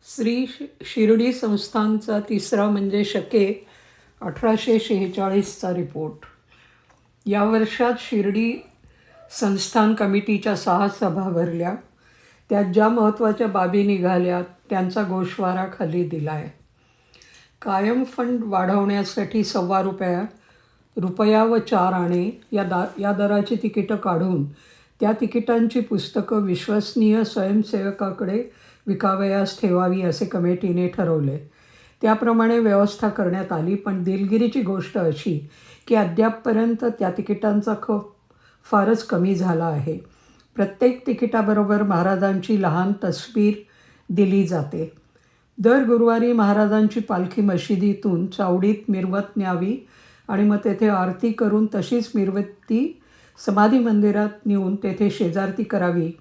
शिर्डी संस्थानचा तिसरा म्हणजे शके 1846चा रिपोर्ट. या वर्षात शिर्डी संस्थान कमिटीच्या 6 सभा भरल्या. त्यात ज्या महत्त्वाच्या बाबी निघाल्या त्यांचा गोषवारा खाली दिला आहे. कायम फंड वाढवण्यासाठी ₹1.25 रुपया व 4 आणे या दराची तिकीटं काढून त्या तिकिटांची पुस्तकं विश्वसनीय स्वयंसेवकाकडे विकावयास ठेवावी असे कमिटीने ठरवले. त्याप्रमाणे व्यवस्था करण्यात आली. पण दिलगिरीची गोष्ट अशी की अद्यापपर्यंत त्या तिकिटांचा खप फारच कमी झाला आहे. प्रत्येक तिकिटाबरोबर महाराजांची लहान तस्वीर दिली जाते. दर गुरुवारी महाराजांची पालखी मशिदीतून चावडीत मिरवत न्यावी आणि मग तेथे आरती करून तशीच मिरवती समाधी मंदिरात नेऊन तेथे शेजारती करावी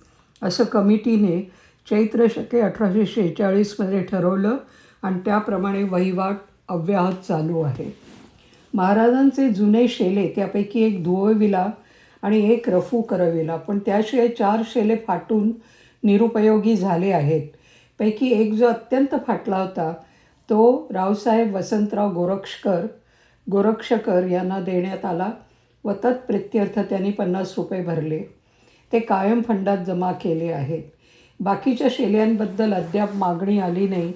असं कमिटीने चैत्र शके 1846मध्ये ठरवलं आणि त्याप्रमाणे वहिवाट अव्याहत चालू आहे. महाराजांचे जुने शेले त्यापैकी एक धुवविला आणि एक रफू करविला, पण त्याशिवाय 4 शेले फाटून निरुपयोगी झाले आहेत. पैकी एक जो अत्यंत फाटला होता तो रावसाहेब वसंतराव गोरक्षकर यांना देण्यात आला व तत्प्रित्यर्थ त्यांनी ₹50 भरले. ते कायम फंडात जमा केले आहेत. बाकीच्या शेल्यांबद्दल अद्याप मागणी आली नाही.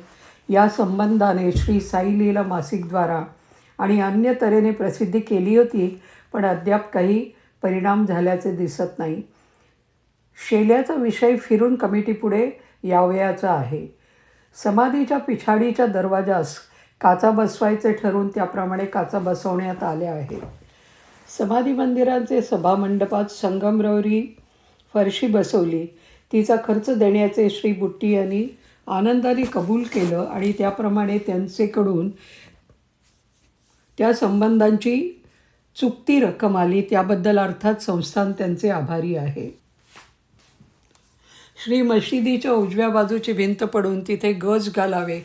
या संबंधाने श्री साई लीला मासिकद्वारा आणि अन्य तऱ्हेने प्रसिद्धी केली होती, पण अद्याप काही परिणाम झाल्याचे दिसत नाही. शेल्याचा विषय फिरून कमिटीपुढे यावयाचा आहे. समाधीच्या पिछाडीच्या दरवाजास काचा बसवायचे ठरून त्याप्रमाणे काचा बसवण्यात आल्या आहेत. समाधी मंदिराचे सभामंडपात संगमरवरी फरशी बसवली. तिचा खर्च देण्याचे श्री बुट्टी यांनी आनंदाने कबूल केलं आणि त्याप्रमाणे त्यांचेकडून त्या संबंधांची चुकती रक्कम आली. त्याबद्दल अर्थात संस्थान त्यांचे आभारी आहे. श्री मशिदीच्या उजव्या बाजूची भिंत पडून तिथे गज घालावे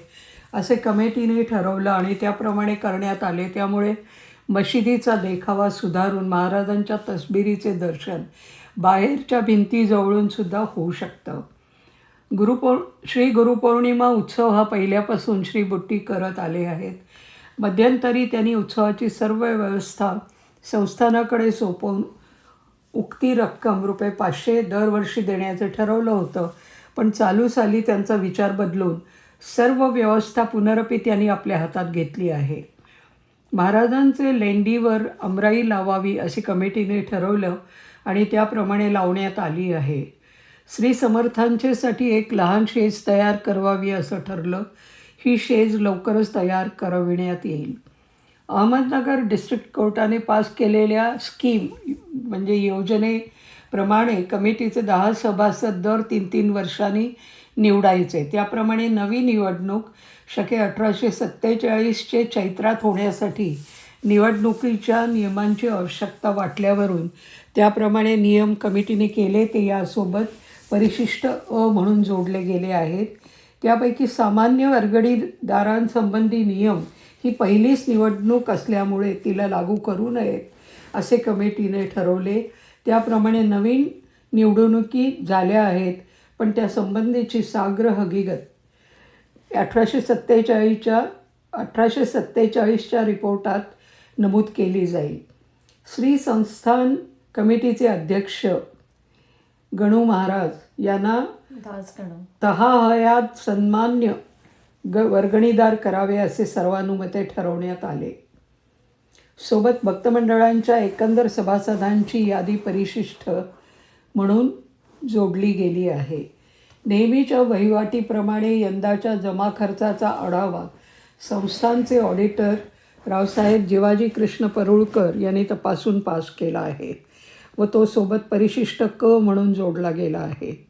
असे कमिटीने ठरवलं आणि त्याप्रमाणे करण्यात आले. त्यामुळे मशिदीचा देखावा सुधारून महाराजांच्या तसबिरीचे दर्शन बाहेरच्या भिंतीजवळून सुद्धा होऊ शकतं. श्री गुरुपौर्णिमा उत्सव हा पहिल्यापासून श्री बुट्टी करत आले आहेत. मध्यंतरी त्यांनी उत्सवाची सर्व व्यवस्था संस्थानाकडे सोपवून उक्ती रक्कम ₹500 दरवर्षी देण्याचे ठरवलं होतं, पण चालू साली त्यांचा विचार बदलून सर्व व्यवस्था पुनरपी त्यांनी आपल्या हातात घेतली आहे. महाराजांचे लेंडीवर अमराई लावावी असे कमिटीने ठरवलं आणि त्याप्रमाणे लावण्यात आली आहे. श्री समर्थांचेसाठी एक लहान शेज तयार करवावी असं ठरलं. ही शेज लवकरच तयार करविण्यात येईल. अहमदनगर डिस्ट्रिक्ट कोर्टाने पास केलेल्या स्कीम म्हणजे योजनेप्रमाणे कमिटीचे 10 सभासद दर 3 वर्षांनी निवडायचे. त्याप्रमाणे नवी निवडणूक शके 1847चे चैत्रात होण्यासाठी निवडणुकीच्या नियमांची आवश्यकता वाटल्यावरून त्याप्रमाणे नियम कमिटीने केले. ते यासोबत परिशिष्ट अ म्हणून जोडले गेले आहेत. त्यापैकी सामान्य वर्गणीदारांसंबंधी नियम ही पहिलीच निवडणूक असल्यामुळे तिला लागू करू नयेत असे कमिटीने ठरवले. त्याप्रमाणे नवीन निवडणुकी झाल्या आहेत, पण त्या संबंधीची साग्र हकीकत 1847च्या रिपोर्टात नमूद केली जाईल. श्री संस्थान कमिटीचे अध्यक्ष गणू महाराज यांना तहाहयात सन्मान्य वर्गणीदार करावे असे सर्वानुमते ठरवण्यात आले. सोबत भक्तमंडळांच्या एकंदर सभासदांची यादी परिशिष्ट म्हणून जोडली गेली आहे. नेहमीच्या वहिवाटीप्रमाणे यंदाच्या जमा खर्चाचा आढावा संस्थानचे ऑडिटर रावसाहेब जिवाजी कृष्ण परुळकर यांनी तपासून पास केला आहे व तो सोबत परिशिष्ट क म्हणून जोडला गेला आहे.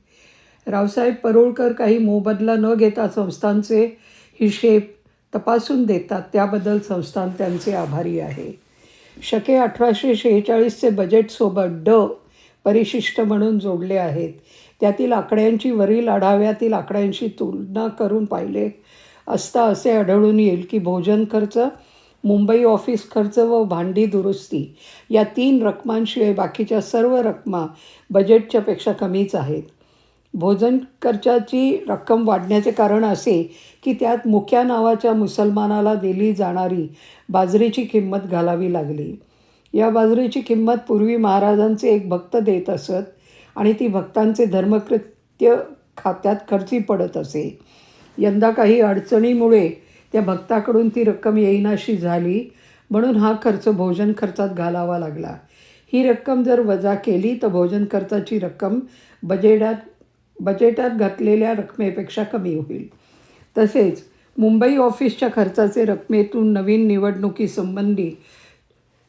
रावसाहेब परुळकर काही मोबदला न घेता संस्थानचे हिशेब तपासून देतात. त्याबद्दल संस्थान त्यांचे आभारी आहे. शके 1846चे बजेटसोबत ड परिशिष्ट म्हणून जोडले आहेत. त्यातील आकड्यांची वरील आढाव्यातील आकड्यांशी तुलना करून पाहिले असता असे आढळून येईल की भोजन खर्च, मुंबई ऑफिस खर्च व भांडी दुरुस्ती या 3 रकमांशिवाय बाकीच्या सर्व रकमा बजेटच्या पेक्षा कमीच आहेत. भोजन खर्चाची रक्कम वाढण्याचे कारण असे की त्यात मुख्या नावाच्या मुसलमानाला दिली जाणारी बाजरीची किंमत घालावी लागली. या बाजरीची किंमत पूर्वी महाराजांचे एक भक्त देत असत आणि ती भक्तांचे धर्मकृत्य खात्यात खर्ची पडत असे. यंदा काही अडचणीमुळे त्या भक्ताकडून ती रक्कम येईनाशी झाली, म्हणून हा खर्च भोजन खर्चात घालावा लागला. ही रक्कम जर वजा केली तर भोजन खर्चाची रक्कम बजेटात घातलेल्या रकमेपेक्षा कमी होईल. तसेच मुंबई ऑफिसच्या खर्चाचे रकमेतून नवीन निवडणुकीसंबंधी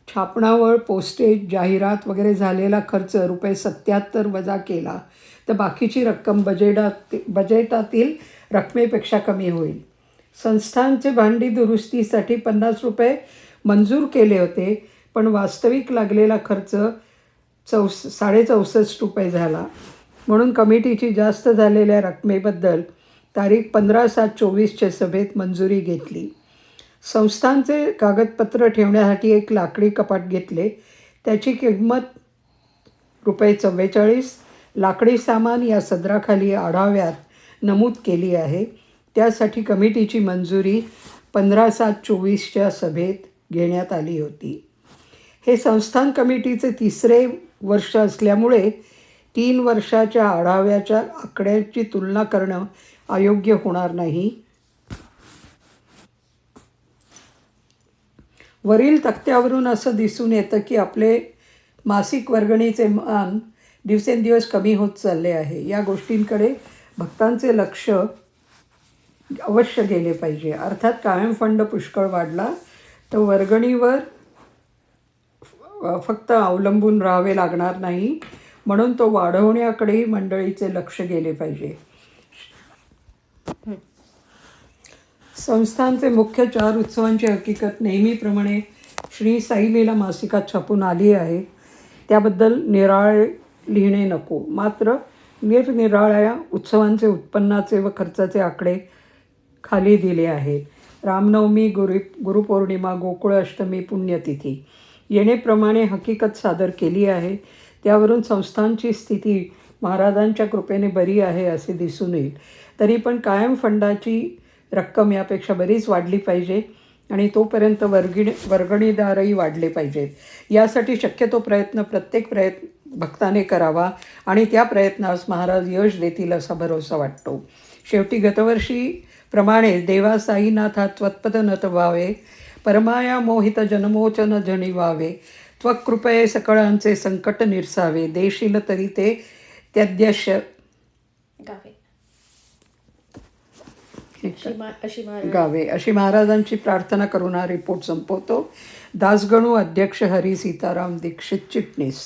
छापणावळ, पोस्टेज, जाहिरात वगैरे झालेला खर्च ₹77 वजा केला तर बाकीची रक्कम बजेटातील रकमेपेक्षा कमी होईल. संस्थांचे भांडी दुरुस्तीसाठी ₹50 मंजूर केले होते, पण वास्तविक लागलेला खर्च ₹64.5 झाला. म्हणून कमिटीची जास्त झालेल्या रकमेबद्दल तारीख 15/7/24च्या सभेत मंजुरी घेतली. संस्थांचे कागदपत्र ठेवण्यासाठी एक लाकडी कपाट घेतले. त्याची किंमत ₹44. लाकडी सामान या सदराखाली आढाव्यात नमूद केली आहे. त्यासाठी कमिटीची मंजुरी 15/7/24च्या सभेत घेण्यात आली होती. हे संस्थान कमिटीचे 3रे वर्ष असल्यामुळे 3 वर्षाच्या आढाव्याच्या आकड्याची तुलना करणं अयोग्य होणार नाही. वरील तक्त्यावरून असं दिसून येतं की आपले मासिक वर्गणीचे मान दिवसेंदिवस कमी होत चालले आहे. या गोष्टींकडे भक्तांचे लक्ष अवश्य गेले पाहिजे. अर्थात कायम फंड पुष्कळ वाढला तर वर्गणीवर फक्त अवलंबून राहावे लागणार नाही, म्हणून तो वाढवण्याकडेही मंडळीचे लक्ष गेले पाहिजे. संस्थांचे मुख्य 4 उत्सवांची हकीकत नेहमीप्रमाणे श्री साई लीला मासिकात छापून आली आहे. त्याबद्दल निराळे लिहिणे नको. मात्र निरनिराळ्या उत्सवांचे उत्पन्नाचे व खर्चाचे आकडे खाली दिले आहेत. रामनवमी, गुरुपौर्णिमा, गोकुळ अष्टमी, पुण्यतिथी येणेप्रमाणे हकीकत सादर केली आहे. त्यावरून संस्थांची स्थिती महाराजांच्या कृपेने बरी आहे असे दिसून येईल. तरी पण कायम फंडाची रक्कम यापेक्षा बरीच वाढली पाहिजे आणि तोपर्यंत वर्गणीदारही वाढले पाहिजेत. यासाठी शक्यतो प्रत्येक प्रयत्न भक्ताने करावा आणि त्या प्रयत्नास महाराज यश देतील असा भरोसा वाटतो. शेवटी गतवर्षीप्रमाणे देवा साईनाथा त्वत्पद नत व्हावे, परमाया मोहित जनमोचन जणी व्हावे, त्वकृपये सकळांचे संकट निरसावे, देशील तरी ते त्यद्यश्य गावे अशी महाराजांची प्रार्थना करून हा रिपोर्ट संपवतो. दासगणू अध्यक्ष हरी सीताराम दीक्षित, चिटणीस.